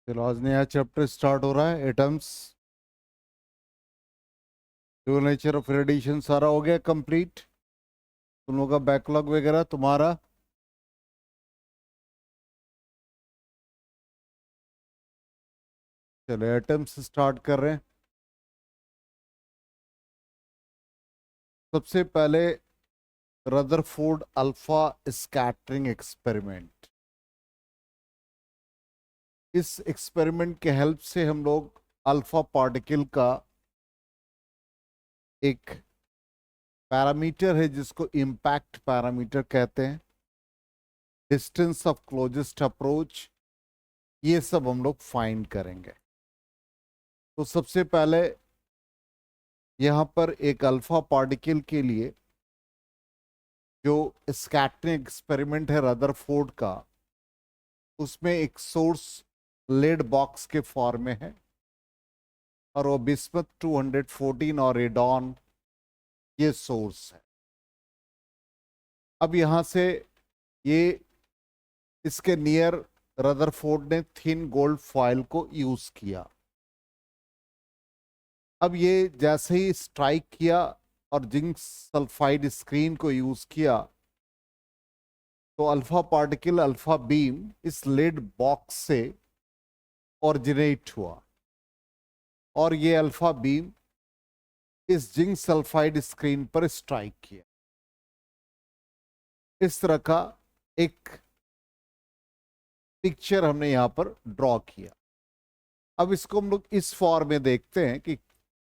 चलो आज नया चैप्टर स्टार्ट हो रहा है। एटम्स, जो नेचर ऑफ रेडिएशन सारा हो गया कंप्लीट। तुम लोगों का बैकलॉग वगैरह तुम्हारा चलो एटम्स स्टार्ट कर रहे हैं। सबसे पहले रदरफोर्ड अल्फा स्कैटरिंग एक्सपेरिमेंट। इस एक्सपेरिमेंट के हेल्प से हम लोग अल्फा पार्टिकल का एक पैरामीटर है जिसको इम्पैक्ट पैरामीटर कहते हैं, डिस्टेंस ऑफ क्लोजेस्ट अप्रोच, ये सब हम लोग फाइंड करेंगे। तो सबसे पहले यहाँ पर एक अल्फा पार्टिकल के लिए जो स्कैटरिंग एक्सपेरिमेंट है रदरफोर्ड का, उसमें एक सोर्स लेड बॉक्स के फॉर्म में है और वो बिस्मथ 214 और रेडॉन ये सोर्स है। अब यहाँ से ये इसके नियर रदरफोर्ड ने थिन गोल्ड फॉयल को यूज किया। अब ये जैसे ही स्ट्राइक किया और जिंक सल्फाइड स्क्रीन को यूज किया तो अल्फा पार्टिकल अल्फा बीम इस लेड बॉक्स से ओरिजिनेट हुआ और ये अल्फा बीम इस जिंक सल्फाइड स्क्रीन पर स्ट्राइक किया। इस तरह का एक पिक्चर हमने यहां पर ड्रॉ किया। अब इसको हम लोग इस फॉर्म में देखते हैं कि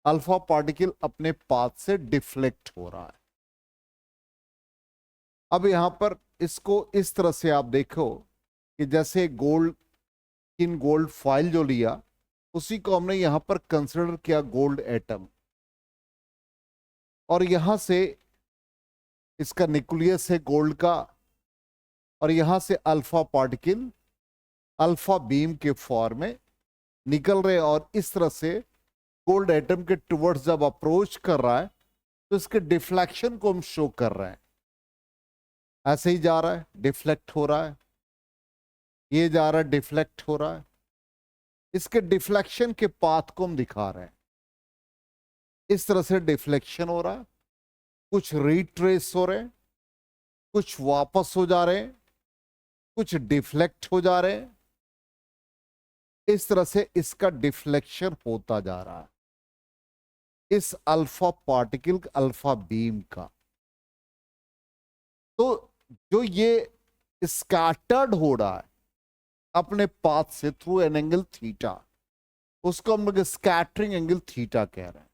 अल्फा पार्टिकल अपने पाथ से डिफ्लेक्ट हो रहा है। अब यहां पर इसको इस तरह से आप देखो कि जैसे गोल्ड इन गोल्ड फॉइल जो लिया उसी को हमने यहां पर कंसिडर किया गोल्ड एटम, और यहां से इसका न्यूक्लियस है गोल्ड का और यहां से अल्फा पार्टिकल अल्फा बीम के फॉर्म में निकल रहे और इस तरह से गोल्ड एटम के टुवर्ड्स जब अप्रोच कर रहा है तो इसके डिफ्लेक्शन को हम शो कर रहे हैं। ऐसे ही जा रहा है, डिफ्लेक्ट हो रहा है, ये जा रहा है, डिफ्लेक्ट हो रहा है। इसके डिफ्लेक्शन के पाथ को हम दिखा रहे हैं। इस तरह से डिफ्लेक्शन हो रहा है, कुछ रिट्रेस हो रहे हैं, कुछ वापस हो जा रहे हैं, कुछ डिफ्लेक्ट हो जा रहे हैं। इस तरह से इसका डिफ्लेक्शन होता जा रहा है इस अल्फा पार्टिकल अल्फा बीम का। तो जो ये स्कैटर्ड हो रहा है अपने पाथ से थ्रू एन एंगल थीटा, उसको हम लोग स्कैटरिंग एंगल थीटा कह रहे हैं।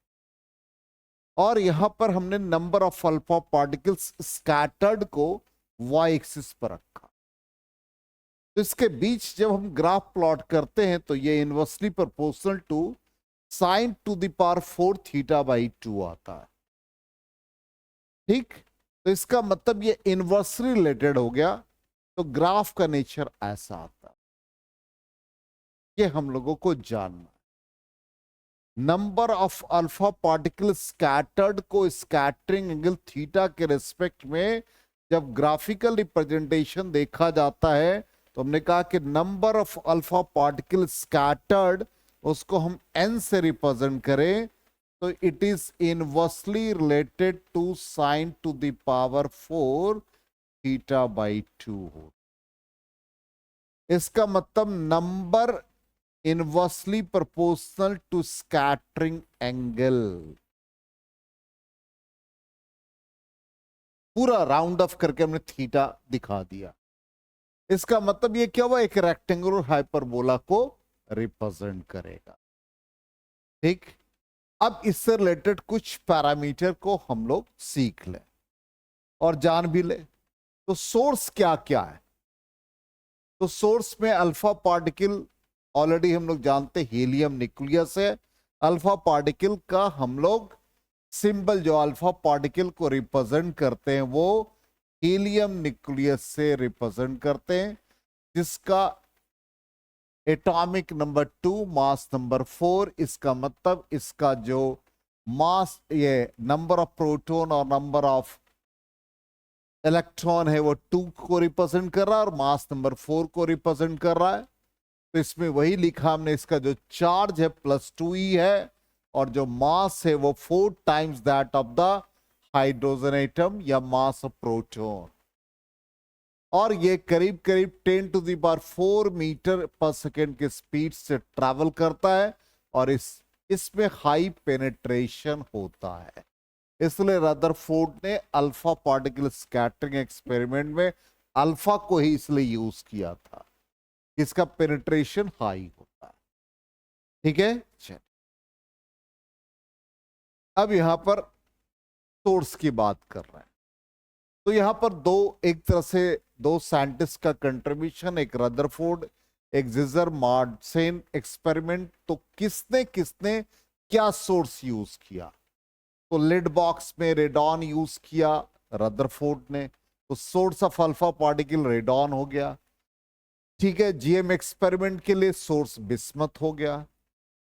और यहां पर हमने number of alpha particles scattered को वाई एक्सिस पर रखा। तो इसके बीच जब हम ग्राफ प्लॉट करते हैं तो ये inversely proportional to sine to the power 4 theta by 2 आता है। ठीक, तो इसका मतलब ये इनवर्सली रिलेटेड हो गया। तो ग्राफ का नेचर ऐसा आता है, ये हम लोगों को जानना। Number of alpha particle scattered को स्कैटरिंग एंगल थीटा के रिस्पेक्ट में जब ग्राफिकल रिप्रेजेंटेशन देखा जाता है तो हमने कहा कि number of alpha particle scattered उसको हम n से रिप्रेजेंट करें तो it is inversely related to sine to the power 4 theta by 2 हो। इसका मतलब number inversely proportional to scattering angle. पूरा राउंड ऑफ करके हमने थीटा दिखा दिया। इसका मतलब ये क्या हुआ, एक रेक्टेंगुलर हाइपरबोला को रिप्रेजेंट करेगा। ठीक, अब इससे रिलेटेड कुछ पैरामीटर को हम लोग सीख लें और जान भी ले। तो सोर्स क्या क्या है? तो सोर्स में अल्फा पार्टिकल ऑलरेडी हम लोग जानते, हीलियम न्यूक्लियस है। अल्फा पार्टिकल का हम लोग सिंबल जो अल्फा पार्टिकल को रिप्रेजेंट करते हैं वो हीलियम न्यूक्लियस से रिप्रेजेंट करते हैं, जिसका एटॉमिक नंबर 2 मास नंबर 4। इसका मतलब इसका जो मास, ये नंबर ऑफ प्रोटॉन और नंबर ऑफ इलेक्ट्रॉन है वो 2 को रिप्रेजेंट कर रहा है और मास नंबर 4 को रिप्रेजेंट कर रहा है। तो इसमें वही लिखा हमने, इसका जो चार्ज है +2e है और जो मास है वो 4 times that of the hydrogen atom या मास ऑफ प्रोटॉन, और ये करीब करीब 10⁴ मीटर पर सेकेंड के स्पीड से ट्रैवल करता है और इसमें हाई पेनिट्रेशन होता है। इसलिए रदरफोर्ड ने अल्फा पार्टिकल स्कैटरिंग एक्सपेरिमेंट में अल्फा को ही इसलिए यूज किया था, इसका पेनिट्रेशन हाई होता है। ठीक है, चलिए अब यहां पर सोर्स की बात कर रहे हैं। तो यहां पर एक तरह से दो साइंटिस्ट का कंट्रीब्यूशन, एक रदरफोर्ड, एक जिजर मार्डसेन एक्सपेरिमेंट। तो किसने किसने क्या सोर्स यूज किया? तो लिड बॉक्स में रेडॉन यूज किया रदरफोर्ड ने, तो source of alpha particle radon हो गया। ठीक है, जीएम एक्सपेरिमेंट के लिए सोर्स बिस्मथ हो गया।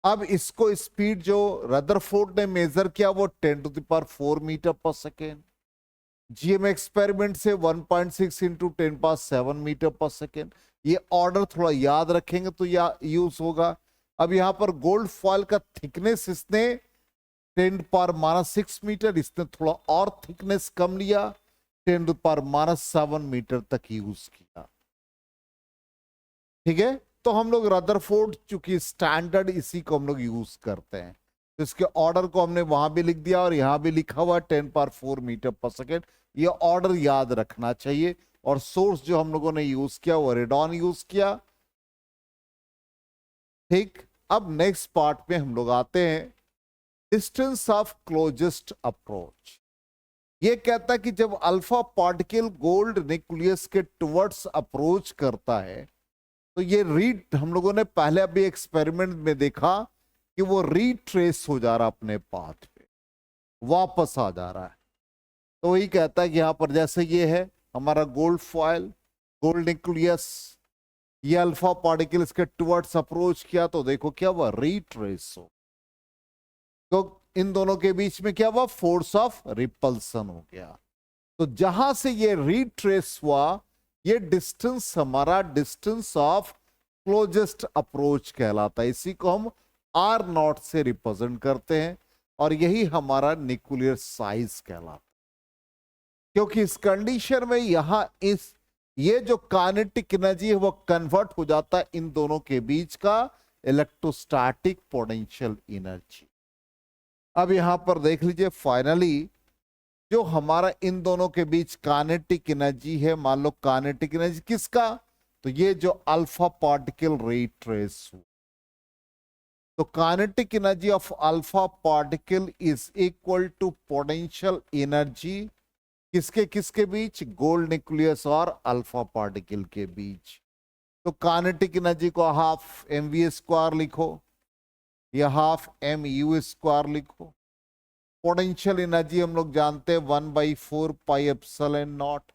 अब इसको स्पीड जो रदरफोर्ड ने मेजर किया वो 10⁴ मीटर पर सेकेंड, जीएम एक्सपेरिमेंट से 1.6 इंटू 10⁷ मीटर पर सेकेंड। ये ऑर्डर थोड़ा याद रखेंगे तो यूज होगा। अब यहां पर गोल्ड फॉयल का थिकनेस इसने 10⁻⁻⁶ मीटर, इसने थोड़ा और थिकनेस कम लिया, 10⁻⁷ मीटर तक यूज किया। ठीक है, तो हम लोग रदरफोर्ड चूंकि स्टैंडर्ड इसी को हम लोग यूज करते हैं, तो इसके ऑर्डर को हमने वहां भी लिख दिया और यहां भी लिखा हुआ 10⁴ मीटर पर सेकेंड। ये ऑर्डर याद रखना चाहिए। और सोर्स जो हम लोगों ने यूज किया वो रेडॉन यूज किया। ठीक, अब नेक्स्ट पार्ट में हम लोग आते हैं, डिस्टेंस ऑफ क्लोजेस्ट अप्रोच। ये कहता है कि जब अल्फा पार्टिकल गोल्ड न्यूक्लियस के टुवर्ड्स अप्रोच करता है तो ये रीड, हम लोगों ने पहले अभी एक्सपेरिमेंट में देखा कि वो रीट्रेस हो जा रहा अपने पाथ पे, वापस आ जा रहा है। तो वही कहता है कि यहां पर जैसे ये है हमारा गोल्ड फॉयल, गोल्ड न्यूक्लियस, ये अल्फा पार्टिकल इसके टुवर्ड्स अप्रोच किया तो देखो क्या हुआ, रीट्रेस हो। तो इन दोनों के बीच में क्या हुआ, फोर्स ऑफ रिपल्सन हो गया। तो जहां से ये रीट्रेस हुआ, ये डिस्टेंस हमारा डिस्टेंस ऑफ क्लोजेस्ट अप्रोच कहलाता है। इसी को हम R0 से रिप्रेजेंट करते हैं और यही हमारा न्यूक्लियर साइज कहलाता है। क्योंकि इस कंडीशन में यहां ये जो काइनेटिक एनर्जी है वो कन्वर्ट हो जाता है इन दोनों के बीच का इलेक्ट्रोस्टैटिक पोटेंशियल एनर्जी। अब यहां पर देख लीजिए, फाइनली जो हमारा इन दोनों के बीच काइनेटिक एनर्जी है, मान लो काइनेटिक एनर्जी किसका, तो ये जो अल्फा पार्टिकल रीट्रेस हुआ, तो kinetic energy of alpha particle is equal to potential energy किसके किसके बीच, गोल्ड न्यूक्लियस और अल्फा पार्टिकल के बीच। तो काइनेटिक एनर्जी को हाफ mv² लिखो या हाफ mu² लिखो। पोटेंशियल एनर्जी हम लोग जानते हैं 1/4 pi epsilon not.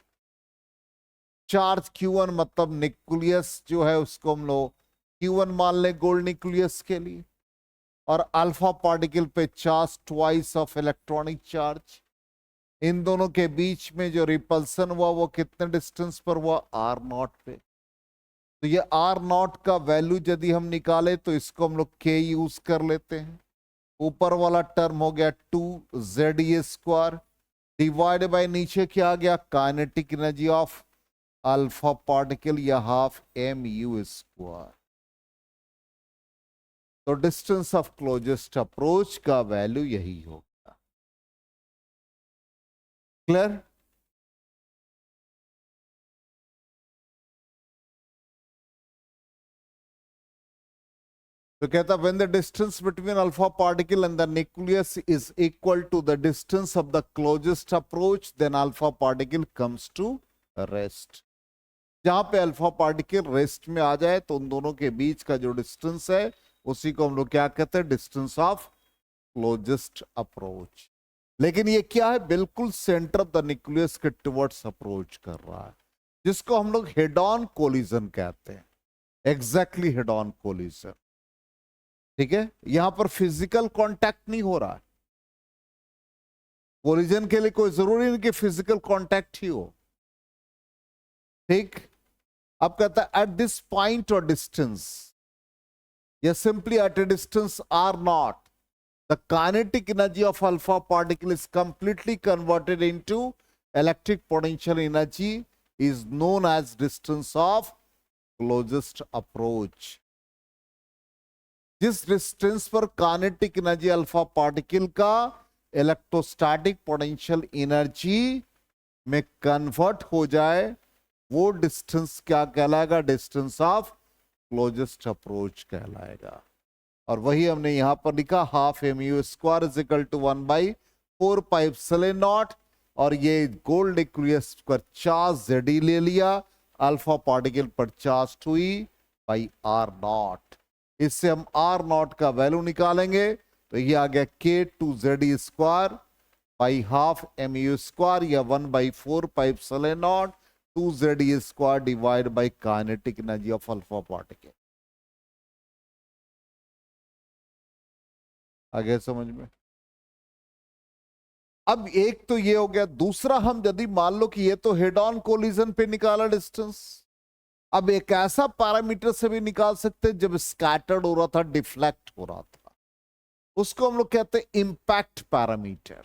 Charge Q1 मतलब न्यूक्लियस जो है उसको हम लोग Q1 मान ले गोल्ड न्यूक्लियस के लिए, और अल्फा पार्टिकल पे charge twice of electronic charge. इन दोनों के बीच में जो रिपल्सन हुआ वो कितने डिस्टेंस पर हुआ, R0 पे। तो ये R0 का वैल्यू यदि हम निकाले तो इसको हम लोग K यूज कर लेते हैं। ऊपर वाला टर्म हो गया 2Za² डिवाइड बाय नीचे क्या आ गया, kinetic energy of alpha particle या हाफ mu²। तो डिस्टेंस ऑफ क्लोजेस्ट अप्रोच का वैल्यू यही होगा। क्लियर? तो कहता when the distance between alpha particle and the nucleus is equal to the distance of the closest approach, then alpha particle comes to rest। जहां पे alpha particle rest में आ जाए तो उन दोनों के बीच का जो डिस्टेंस है उसी को हम लोग क्या कहते हैं, डिस्टेंस ऑफ क्लोजेस्ट अप्रोच। लेकिन ये क्या है, बिल्कुल सेंटर ऑफ द न्यूक्लियस के टुवर्ड्स अप्रोच कर रहा है, जिसको हम लोग हेड ऑन कोलिजन कहते हैं। Exactly head on collision. ठीक है, यहां पर फिजिकल कांटेक्ट नहीं हो रहा है। कोलिजन के लिए कोई जरूरी नहीं कि फिजिकल कांटेक्ट ही हो। ठीक, अब कहता है एट दिस पॉइंट और डिस्टेंस या simply at a distance r0, the kinetic energy of alpha particle is completely converted into electric potential energy is known as distance of closest approach. जिस distance पर kinetic energy alpha particle का electrostatic potential energy में convert हो जाए, वो distance क्या कहलाएगा? Distance of closest approach कहलाएगा। और वही हमने यहां पर लिखा, half M U square is equal to 1/4 pi epsilon naught, और ये गोल्ड न्यूक्लियस पर चार्ज जेडी ले लिया, अल्फा पार्टिकल पर चार्ज 2e/r0। इससे हम r0 का वैल्यू निकालेंगे, तो ये आ गया k2z square by half M U square या 1/4 pi epsilon naught 2z square divide by kinetic energy of alpha particle. आगे समझ में? अब एक तो ये हो गया, दूसरा हम यदि मान लो कि ये तो हेड ऑन कोलिजन पे निकाला डिस्टेंस, अब एक ऐसा पैरामीटर से भी निकाल सकते जब स्कैटर्ड हो रहा था, डिफ्लेक्ट हो रहा था, उसको हम लोग कहते हैं इंपैक्ट पैरामीटर।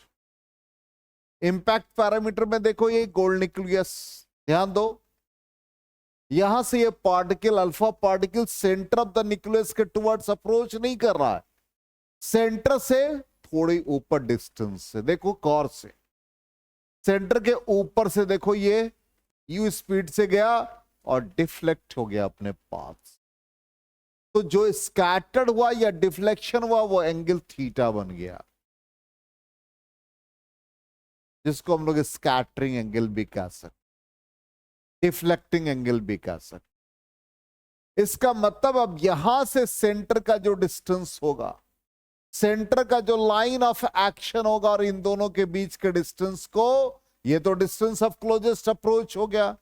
इंपैक्ट पैरामीटर में देखो ये गोल्ड न्यूक्लियस, ध्यान दो, यहां से ये particle alpha particle centre of the nucleus के टुवर्ड्स अप्रोच नहीं कर रहा है, सेंटर से थोड़ी ऊपर डिस्टेंस से, देखो कॉर से सेंटर के ऊपर से, देखो ये यू स्पीड से गया और डिफ्लेक्ट हो गया अपने पास। तो जो स्कैटर्ड हुआ या डिफ्लेक्शन हुआ वो एंगल थीटा बन गया, जिसको हम लोग स्कैटरिंग एंगल भी कह सकते, डिफ्लेक्टिंग एंगल भी कह सकते। इसका मतलब अब यहां से सेंटर का जो डिस्टेंस होगा, सेंटर का जो लाइन ऑफ एक्शन होगा और इन दोनों के बीच के डिस्टेंस को, ये तो डिस्टेंस ऑफ क्लोजेस्ट अप्रोच हो गया,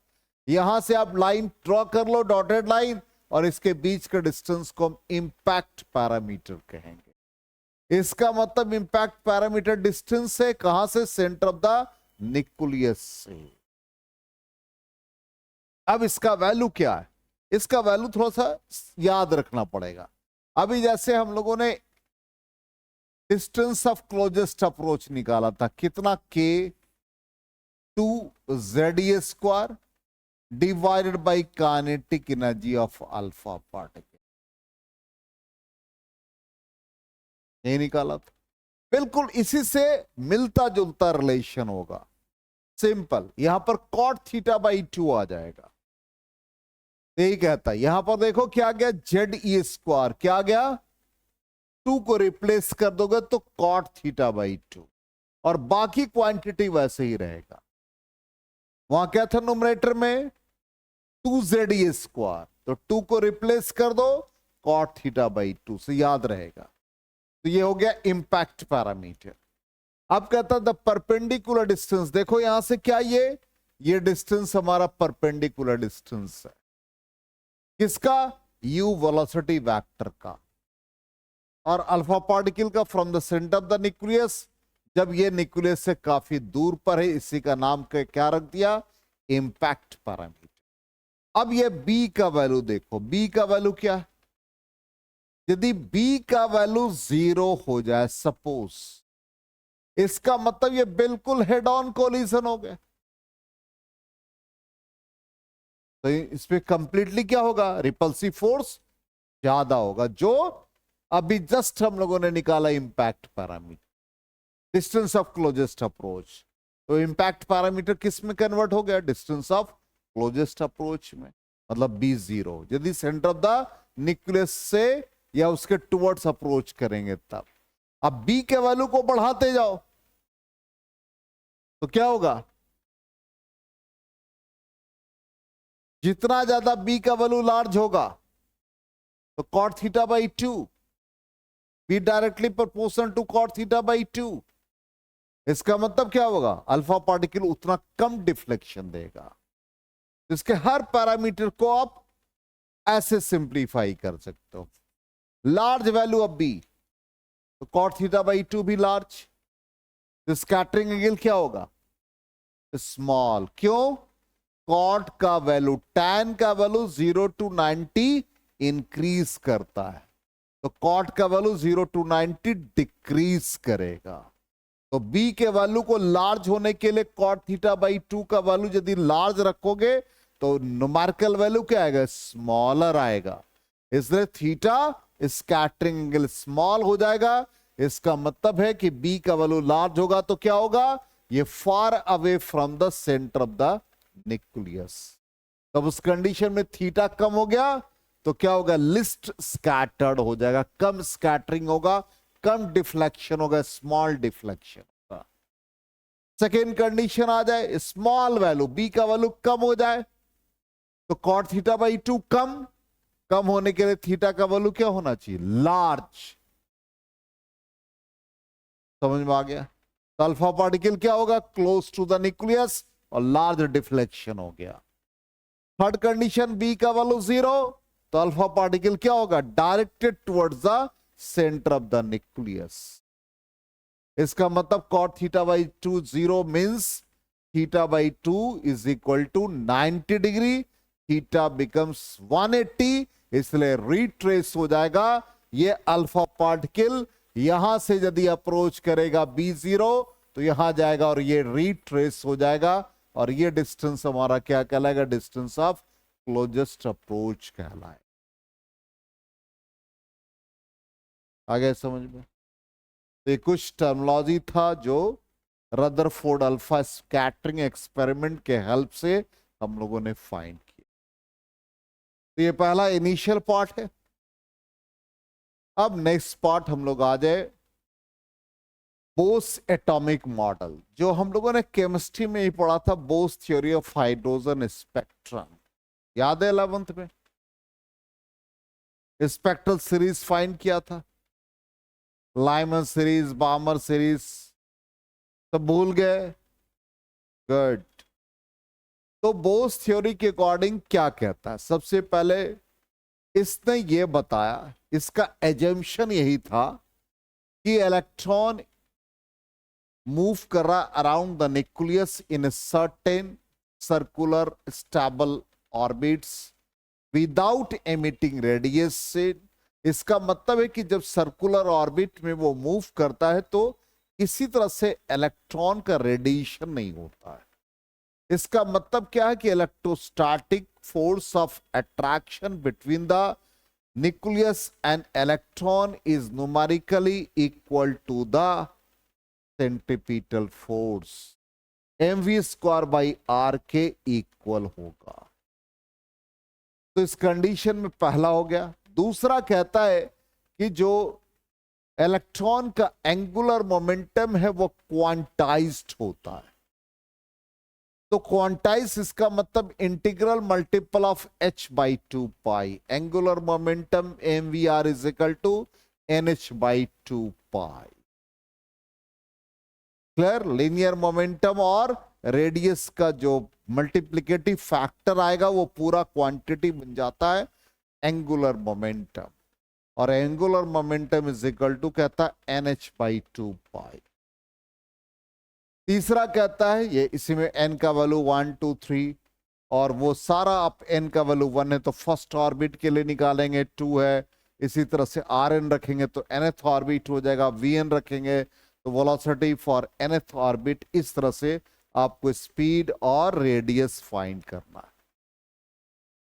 यहां से आप लाइन ड्रॉ कर लो, डॉटेड लाइन, और इसके बीच के डिस्टेंस को हम इंपैक्ट पैरामीटर कहेंगे। इसका मतलब इंपैक्ट पैरामीटर डिस्टेंस है कहां से? सेंटर ऑफ द न्यूक्लियस से। अब इसका वैल्यू क्या है? इसका वैल्यू थोड़ा सा याद रखना पड़ेगा। अभी जैसे हम लोगों ने डिस्टेंस ऑफ क्लोजेस्ट अप्रोच निकाला था, कितना? k2z square divided by kinetic energy of alpha particle, यही निकाला था। बिल्कुल इसी से मिलता जुलता रिलेशन होगा, सिंपल। यहां पर cot θ/2 आ जाएगा, यही कहता है। यहां पर देखो क्या गया? ZE स्क्वायर, क्या गया? 2 को रिप्लेस कर दोगे तो cot θ/2, और बाकी क्वांटिटी वैसे ही रहेगा। वहां क्या था न्यूमरेटर में? 2ZE स्क्वायर, तो 2 को रिप्लेस कर दो cot θ/2 से, याद रहेगा। तो ये हो गया इंपैक्ट पैरामीटर। अब कहता द परपेंडिकुलर डिस्टेंस, देखो यहां से क्या, ये डिस्टेंस हमारा परपेंडिकुलर डिस्टेंस है, किसका? u वेलोसिटी वेक्टर का, और अल्फा पार्टिकल का from the centre of the nucleus, जब ये न्यूक्लियस से काफी दूर पर है, इसी का नाम क्या रख दिया? Impact parameter. अब ये b का वैल्यू देखो, b का वैल्यू क्या है? यदि b का वैल्यू 0 हो जाए सपोज, इसका मतलब ये बिल्कुल हेड ऑन कोलिजन हो गया, तो इस पे कंप्लीटली क्या होगा? रिपल्सिव फोर्स ज्यादा होगा, जो अभी जस्ट हम लोगों ने निकाला impact parameter, distance of closest approach. तो इंपैक्ट पैरामीटर किस में कन्वर्ट हो गया? डिस्टेंस ऑफ क्लोजेस्ट अप्रोच में, मतलब b0 यदि सेंटर ऑफ द न्यूक्लियस से या उसके टुवर्ड्स अप्रोच करेंगे तब। अब b के वैल्यू को बढ़ाते जाओ तो क्या होगा? जितना ज्यादा b का वैल्यू लार्ज होगा तो cot θ/2 be directly proportional to cot θ/2। इसका मतलब क्या होगा? अल्फा पार्टिकल उतना कम डिफ्लेक्शन देगा। इसके हर पैरामीटर को आप ऐसे सिंप्लीफाई कर सकते हो। लार्ज वैल्यू ऑफ बी तो cot θ/2 भी लार्ज, तो स्कैटरिंग एंगल क्या होगा? स्मॉल। क्यों? cot का वैल्यू, tan का वैल्यू 0 to 90 इंक्रीज करता है, तो कॉट का वैल्यू 0 to 90 डिक्रीज करेगा। तो बी के वैल्यू को लार्ज होने के लिए कॉट थीटा बाई 2 का वैल्यू यदि लार्ज रखोगे तो न्यूमेरिकल वैल्यू क्या आएगा, स्मॉलर आएगा। इसलिए थीटा स्कैटरिंग एंगल स्मॉल हो जाएगा। इसका मतलब है कि बी का वैल्यू लार्ज होगा तो क्या होगा, ये far away from the centre of the nucleus. तब उस कंडीशन में थीटा कम हो गया तो क्या होगा, लिस्ट स्कैटर्ड हो जाएगा, कम स्कैटरिंग होगा, कम डिफ्लेक्शन होगा, स्मॉल डिफ्लेक्शन होगा। सेकेंड कंडीशन आ जाए, स्मॉल वैल्यू बी का वैल्यू कम हो जाए तो कॉट थीटा बाई 2 कम होने के लिए थीटा का वैल्यू क्या होना चाहिए, लार्ज। समझ में आ गया। तो अल्फा पार्टिकल क्या होगा, क्लोज टू द न्यूक्लियस और लार्ज डिफ्लेक्शन हो गया। थर्ड कंडीशन बी का वैल्यू 0 तो अल्फा पार्टिकल क्या होगा, directed towards the centre of the nucleus. इसका मतलब cot theta by 2 0 means theta by 2 is equal to 90 degree, theta becomes 180, इसलिए रिट्रेस हो जाएगा। ये अल्फा पार्टिकल यहां से यदि अप्रोच करेगा B0 तो यहां जाएगा और ये रिट्रेस हो जाएगा और ये डिस्टेंस हमारा क्या कहलाएगा, डिस्टेंस ऑफ क्लोजेस्ट अप्रोच कहलाए। आगे समझ में। तो कुछ टर्मिनोलॉजी था जो रदरफोर्ड अल्फा स्कैटरिंग एक्सपेरिमेंट के हेल्प से हम लोगों ने फाइंड किया। तो ये पहला इनिशियल पार्ट है। अब नेक्स्ट पार्ट हम लोग आ जाए बोस एटॉमिक मॉडल, जो हम लोगों ने केमिस्ट्री में ही पढ़ा था, Bose theory of hydrogen spectrum, याद है 11th में स्पेक्ट्रल सीरीज फाइंड किया था, लाइमन सीरीज, बामर सीरीज, सब भूल गए, गुड। तो बोस थ्योरी के अकॉर्डिंग क्या कहता है, सबसे पहले इसने ये बताया, इसका एजम्पशन यही था कि इलेक्ट्रॉन मूव कर रहा around the nucleus in certain circular stable orbits without emitting radiation. इसका मतलब है कि जब सर्कुलर ऑर्बिट में वो मूव करता है तो किसी तरह से इलेक्ट्रॉन का रेडिएशन नहीं होता है। इसका मतलब क्या है कि electrostatic force of attraction between the nucleus and electron is numerically equal to the centripetal force, mv square by R के इक्वल होगा। तो इस कंडीशन में पहला हो गया। दूसरा कहता है कि जो इलेक्ट्रॉन का एंगुलर मोमेंटम है वो क्वांटाइज्ड होता है। तो क्वांटाइज इसका मतलब integral multiple of h by 2 pi, angular momentum mvr is equal to nh by 2 pi. Clear, linear momentum और रेडियस का जो मल्टीप्लिकेटिव फैक्टर आएगा वो पूरा क्वांटिटी बन जाता है एंगुलर मोमेंटम, और angular momentum is equal to कहता है nh बाई 2 पाई। तीसरा कहता है ये इसी में n का वैल्यू 1 2 3 और वो सारा आप n का वैल्यू 1 है तो फर्स्ट ऑर्बिट के लिए निकालेंगे 2 है, इसी तरह से Rn रखेंगे तो nth ऑर्बिट हो जाएगा, Vn रखेंगे तो वेलोसिटी फॉर nth ऑर्बिट। इस तरह से आपको स्पीड और रेडियस फाइंड करना है।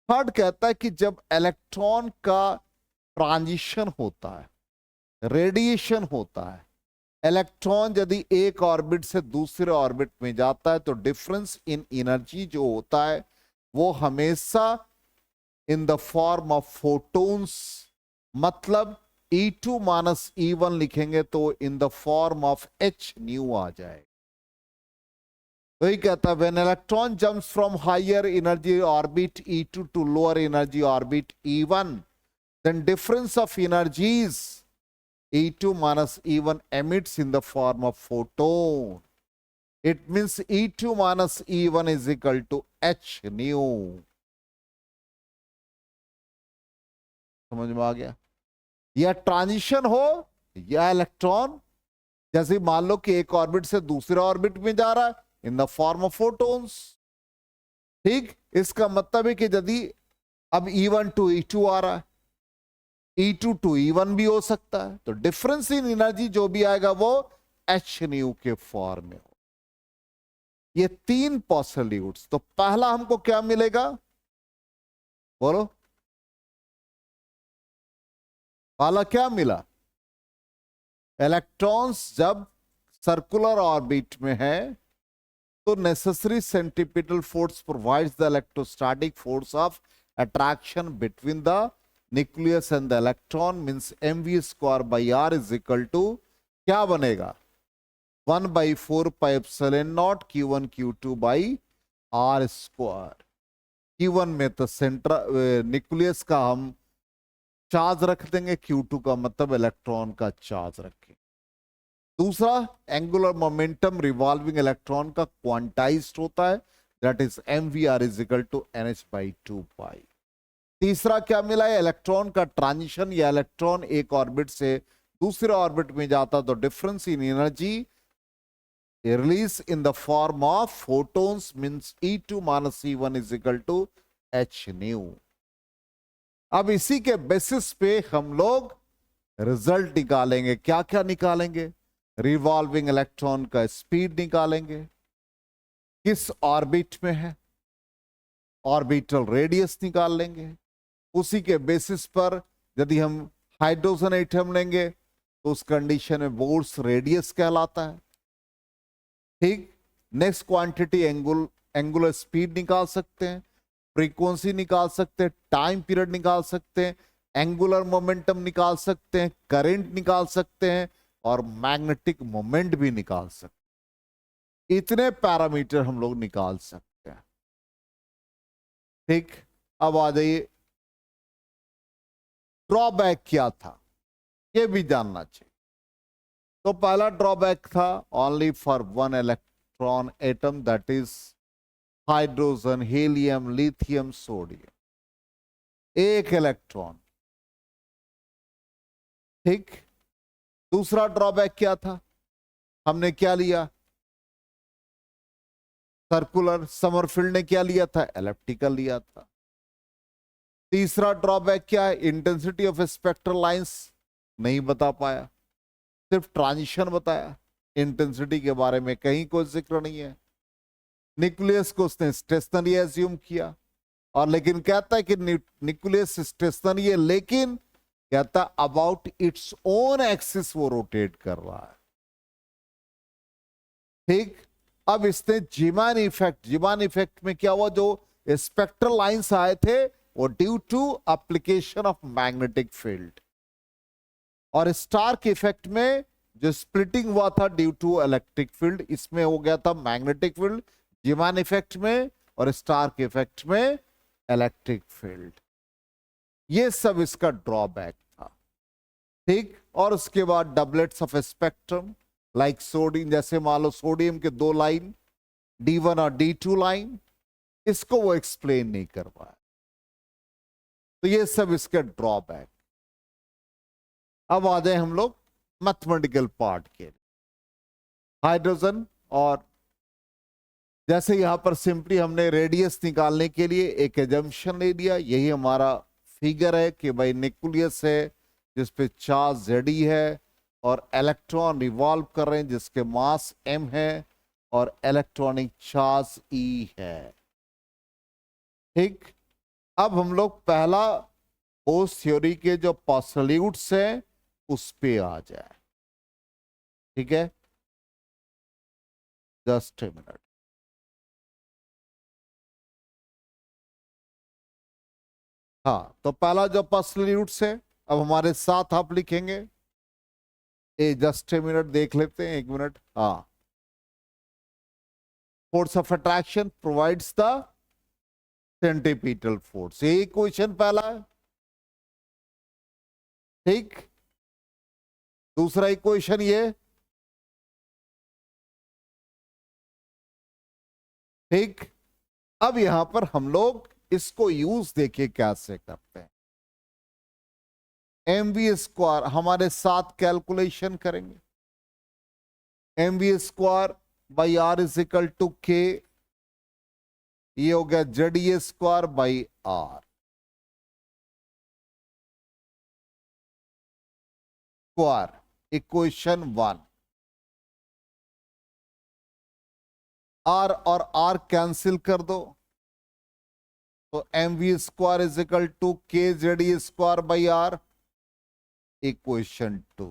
थर्ड कहता है कि जब इलेक्ट्रॉन का ट्रांजिशन होता है, रेडिएशन होता है, इलेक्ट्रॉन यदि एक ऑर्बिट से दूसरे ऑर्बिट में जाता है तो डिफरेंस इन एनर्जी जो होता है वो हमेशा in the form of photons, मतलब E2 माइनस E1 लिखेंगे तो in the form of h nu आ जाए। वही कहता है when electron jumps from higher energy orbit E2 to lower energy orbit E1 then difference of energies E2 minus E1 emits in the form of photon. It means E2 minus E1 is equal to h nu. समझ में आ गया। या transition हो या electron जैसे मान लो कि एक ऑर्बिट से दूसरे ऑर्बिट में जा रहा है इन द फॉर्म ऑफ फोटोन्स। ठीक, इसका मतलब है कि यदि अब E1 टू E2 आ रहा है E2 to E1 भी हो सकता है। तो डिफरेंस इन एनर्जी जो भी आएगा वो एच न्यू के फॉर्म में हो। ये तीन पॉसिबिलिटीज। तो पहला हमको क्या मिलेगा, बोलो, पहला क्या मिला? इलेक्ट्रॉन्स जब सर्कुलर ऑर्बिट में है तो necessary centripetal force provides the electrostatic force of attraction between the nucleus and the electron, means mv²/r is equal to क्या बनेगा, 1/4πε0 Q1 Q2/r²। Q1 में तो न्यूक्लियस का हम चार्ज रख देंगे, Q2 का मतलब इलेक्ट्रॉन का चार्ज रखें। दूसरा, एंगुलर मोमेंटम रिवॉल्विंग इलेक्ट्रॉन का क्वांटाइज्ड होता है, that is mvr is equal to nh/2π। तीसरा क्या मिला है, इलेक्ट्रॉन का ट्रांजिशन, या इलेक्ट्रॉन एक ऑर्बिट से दूसरे ऑर्बिट में जाता तो difference in energy release in the form of photons, means E2 - E1 is equal to h nu. अब इसी के बेसिस पे हम लोग रिजल्ट निकालेंगे। क्या क्या निकालेंगे? रिवॉल्विंग इलेक्ट्रॉन का स्पीड निकालेंगे, किस ऑर्बिट में है, ऑर्बिटल रेडियस निकाल लेंगे। उसी के बेसिस पर यदि हम हाइड्रोजन एटम लेंगे तो उस कंडीशन में बोर्स रेडियस कहलाता है। ठीक, नेक्स्ट क्वांटिटी एंगुलर स्पीड निकाल सकते हैं, फ्रीक्वेंसी निकाल सकते हैं, टाइम पीरियड निकाल सकते हैं, एंगुलर मोमेंटम निकाल सकते हैं, करंट निकाल सकते हैं और मैग्नेटिक मोमेंट भी निकाल सकते हैं। इतने पैरामीटर हम लोग निकाल सकते हैं। ठीक, अब आ जाइए, ड्रॉबैक क्या था ये भी जानना चाहिए। तो पहला ड्रॉबैक था only for one electron atom, that is hydrogen, helium, lithium, sodium, एक इलेक्ट्रॉन। ठीक, दूसरा ड्रॉबैक क्या था, हमने क्या लिया, सर्कुलर। समरफील्ड ने क्या लिया था, एलिप्टिकल लिया था। तीसरा ड्रॉबैक क्या है, इंटेंसिटी ऑफ स्पेक्ट्रल लाइंस नहीं बता पाया, सिर्फ ट्रांजिशन बताया, इंटेंसिटी के बारे में कहीं कोई जिक्र नहीं है। न्यूक्लियस को उसने स्टेशनरी एज्यूम किया, और लेकिन कहता है कि न्यूक्लियस स्टेशनरी है, लेकिन कहता अबाउट इट्स ओन एक्सिस वो रोटेट कर रहा है। ठीक, अब इसने जीमान इफेक्ट में क्या हुआ, जो स्पेक्ट्रल लाइंस आए थे वो due to application of magnetic field, और स्टार्क इफेक्ट में जो स्प्लिटिंग हुआ था ड्यू टू इलेक्ट्रिक फील्ड, इसमें हो गया था मैग्नेटिक फील्ड जीमान इफेक्ट में, और स्टार्क इफेक्ट में इलेक्ट्रिक फील्ड। ये सब इसका ड्रॉबैक था। ठीक, और उसके बाद doublets of spectrum like sodium, जैसे मान लो सोडियम के दो लाइन D1 और D2 लाइन, इसको वो एक्सप्लेन नहीं कर पाया। तो ये सब इसके ड्रॉबैक। अब आ जाए हम लोग मैथमेटिकल पार्ट के लिए। हाइड्रोजन, और जैसे यहां पर सिंपली हमने रेडियस निकालने के लिए एक एजम्पशन ले लिया, यही हमारा फिगर है कि भाई न्यूक्लियस है जिस पे चार्ज Zd है, और इलेक्ट्रॉन रिवॉल्व कर रहे हैं जिसके मास m है, और इलेक्ट्रॉनिक चार्ज E है। ठीक, अब हम लोग पहला उस थ्योरी के जो पॉस्टुलेट्स हैं उस पे आ जाए। ठीक है, जस्ट ए मिनट। हाँ, तो पहला जो पॉस्टुलेट्स है, अब हमारे साथ आप लिखेंगे, जस्ट ए मिनट देख लेते हैं, एक मिनट। हाँ, force of attraction provides the centripetal force, ये इक्वेशन पहला है। ठीक, दूसरा इक्वेशन ये। ठीक, अब यहां पर हम लोग इसको यूज देखिए कैसे करते हैं। mv² हमारे साथ कैलकुलेशन करेंगे, mv²/r is equal to k, ये हो गया Za² by r। Square equation 1। R और आर कैंसिल कर दो, तो M V square is equal to K Z E square by R equation 2।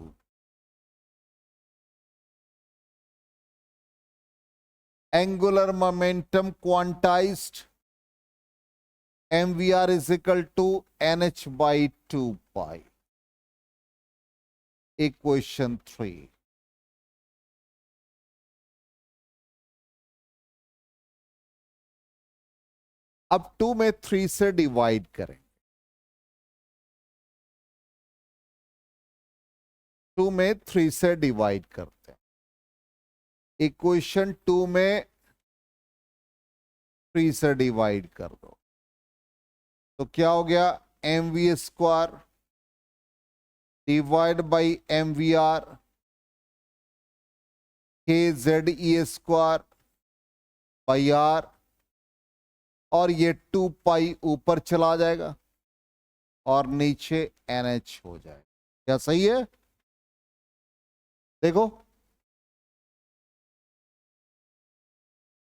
Angular momentum quantised mvr is equal to nh by 2 pi equation 3। अब 2 में 3 से divide करें, 2 में 3 से डिवाइड करते हैं, इक्वेशन 2 में 3 से डिवाइड कर दो, तो क्या हो गया M V square divide by M V R K Z E square by R, और ये 2 पाई ऊपर चला जाएगा और नीचे NH हो जाएगा। क्या सही है? देखो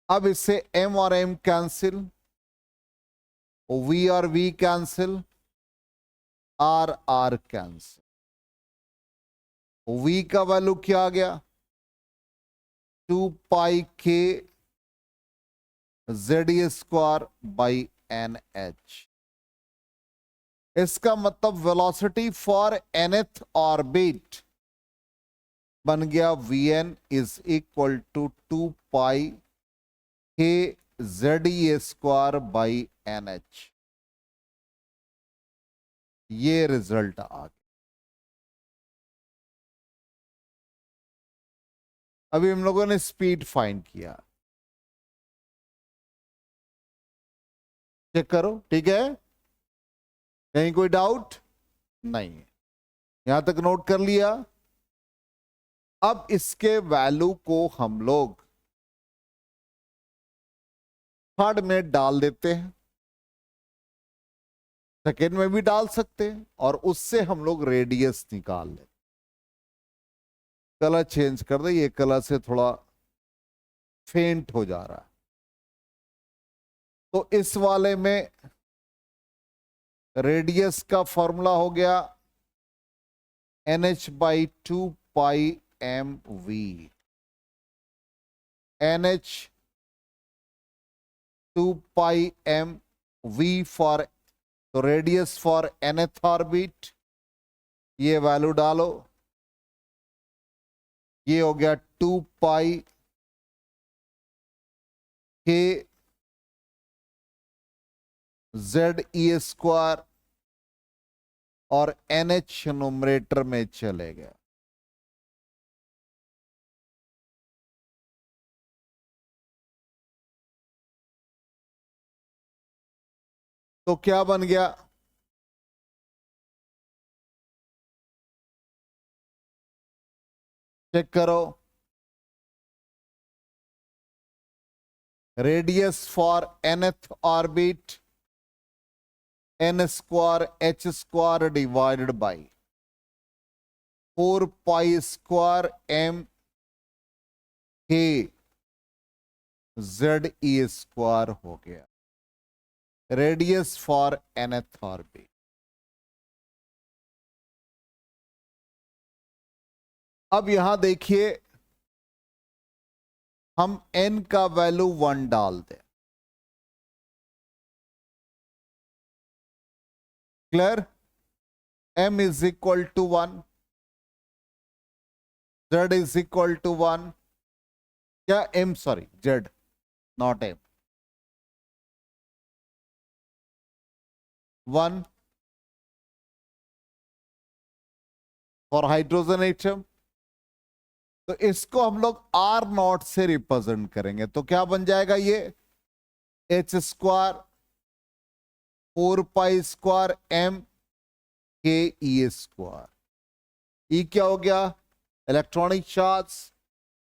अब इससे M और M कैंसिल, V और V cancel, R R cancel. V का वैल्यू क्या आ गया 2 पाई के जेड स्क्वायर बाई NH। इसका मतलब वेलोसिटी फॉर nth ऑर्बिट बन गया Vn is equal to 2 pi के जेड स्क्वायर बाई NH। ये रिजल्ट आ गया। अभी हम लोगों ने स्पीड फाइंड किया, चेक करो, ठीक है? कहीं कोई डाउट नहीं है? यहां तक नोट कर लिया। अब इसके वैल्यू को हम लोग थर्ड में डाल देते हैं, सेकेंड में भी डाल सकते हैं, और उससे हम लोग रेडियस निकाल लेते। कलर चेंज कर दे, ये कलर से थोड़ा फेंट हो जा रहा है। तो इस वाले में रेडियस का फॉर्मूला हो गया NH by 2 pi M V. NH 2 pi M V for, तो रेडियस फॉर nth ऑर्बिट, ये वैल्यू डालो, ये हो गया 2 पाई के जेड ई स्क्वायर, और NH न्यूमरेटर में चले गया। तो क्या बन गया चेक करो, radius for nth orbit n square h square divided by 4 pi square m के जेड ई स्क्वायर हो गया, रेडियस फॉर nth ऑर्बिट। अब यहां देखिए, हम n का वैल्यू 1 डाल दें, clear? m is equal to 1, z is equal to 1, क्या m, sorry z not m, 1 for hydrogen atom. तो इसको हम लोग R नॉट से रिप्रेजेंट करेंगे, तो क्या बन जाएगा ये H square 4 pi square M के ई स्क्वायर। ई क्या हो गया electronic charge,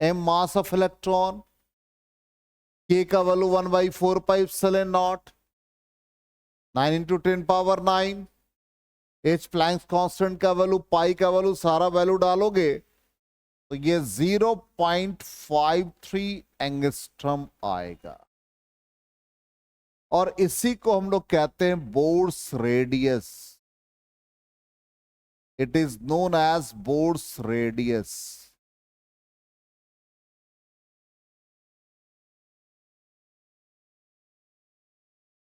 M mass of electron, K का value 1/4 pi epsilon not, 9 × 10⁻⁹, H Planck's constant का वैल्यू, पाई का वैल्यू, सारा वैल्यू डालोगे तो ये 0.53 एंगस्ट्रम आएगा। और इसी को हम लोग कहते हैं Bohr's radius. It is known as Bohr's radius.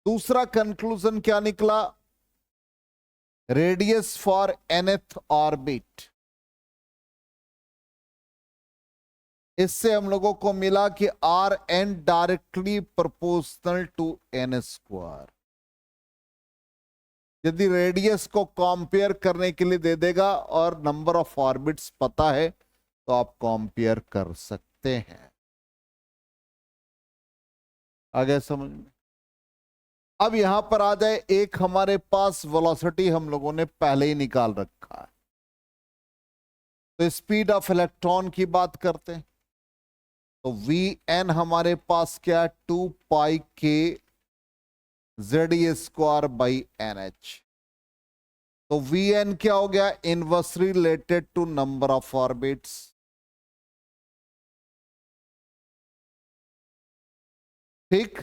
दूसरा कंक्लूजन क्या निकला? रेडियस फॉर nth ऑर्बिट, इससे हम लोगों को मिला कि R N directly proportional to N square. यदि रेडियस को कंपेयर करने के लिए दे देगा और नंबर ऑफ ऑर्बिट्स पता है तो आप कंपेयर कर सकते हैं। आगे समझ में? अब यहां पर आ जाए, एक हमारे पास वेलोसिटी हम लोगों ने पहले ही निकाल रखा है, तो स्पीड ऑफ इलेक्ट्रॉन की बात करते हैं। तो वी एन हमारे पास क्या? 2 पाई के Z square by N H. तो वी एन क्या हो गया? Inversely related to number of orbits. ठीक,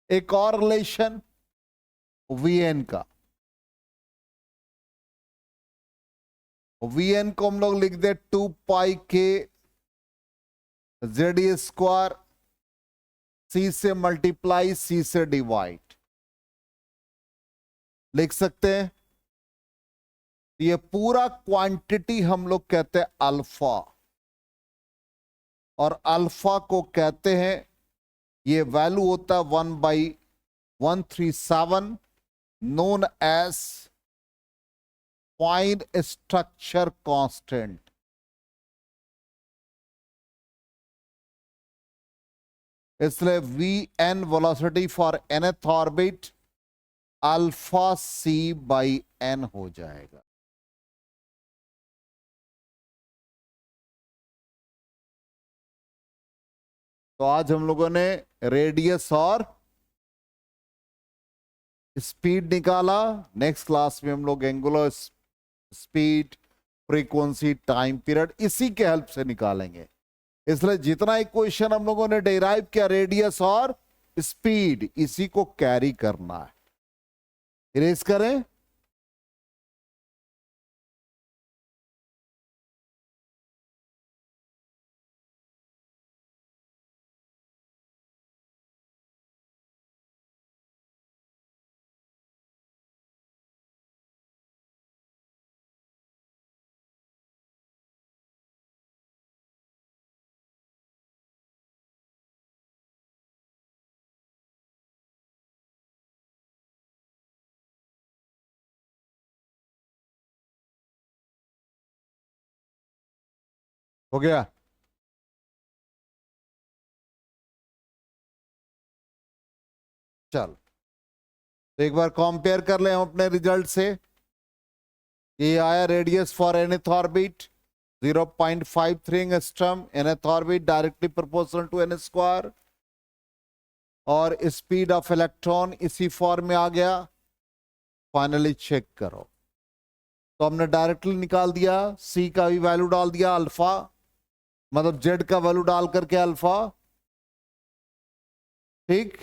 एक और रिलेशन वी एन का, वी एन को हम लोग लिख दे 2 पाई के जेड स्क्वायर, सी से मल्टीप्लाई, सी से डिवाइड लिख सकते हैं। ये पूरा क्वांटिटी हम लोग कहते हैं अल्फा, और अल्फा को कहते हैं, ये वैल्यू होता है 1/137, known as fine structure constant. इसलिए V N velocity for nth orbit alpha C by N हो जाएगा। तो आज हम लोगों ने रेडियस और स्पीड निकाला। नेक्स्ट क्लास में हम लोग angular speed, frequency, time period इसी के हेल्प से निकालेंगे। इसलिए जितना इक्वेशन हम लोगों ने डिराइव किया, रेडियस और स्पीड, इसी को कैरी करना है। इरेज करें। हो गया? चल, तो एक बार कंपेयर कर ले हम अपने रिजल्ट से। ये आया radius for nth orbit 0.53 angstrom, nth orbit directly proportional to n square, और स्पीड ऑफ इलेक्ट्रॉन इसी फॉर्म में आ गया। फाइनली चेक करो, तो हमने डायरेक्टली निकाल दिया, सी का भी वैल्यू डाल दिया अल्फा, मतलब जेड का वैल्यू डाल करके अल्फा, ठीक,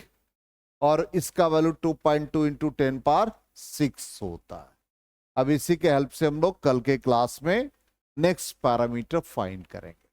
और इसका वैल्यू 2.2 इंटू 10⁶ होता है। अब इसी के हेल्प से हम लोग कल के क्लास में नेक्स्ट पैरामीटर फाइंड करेंगे।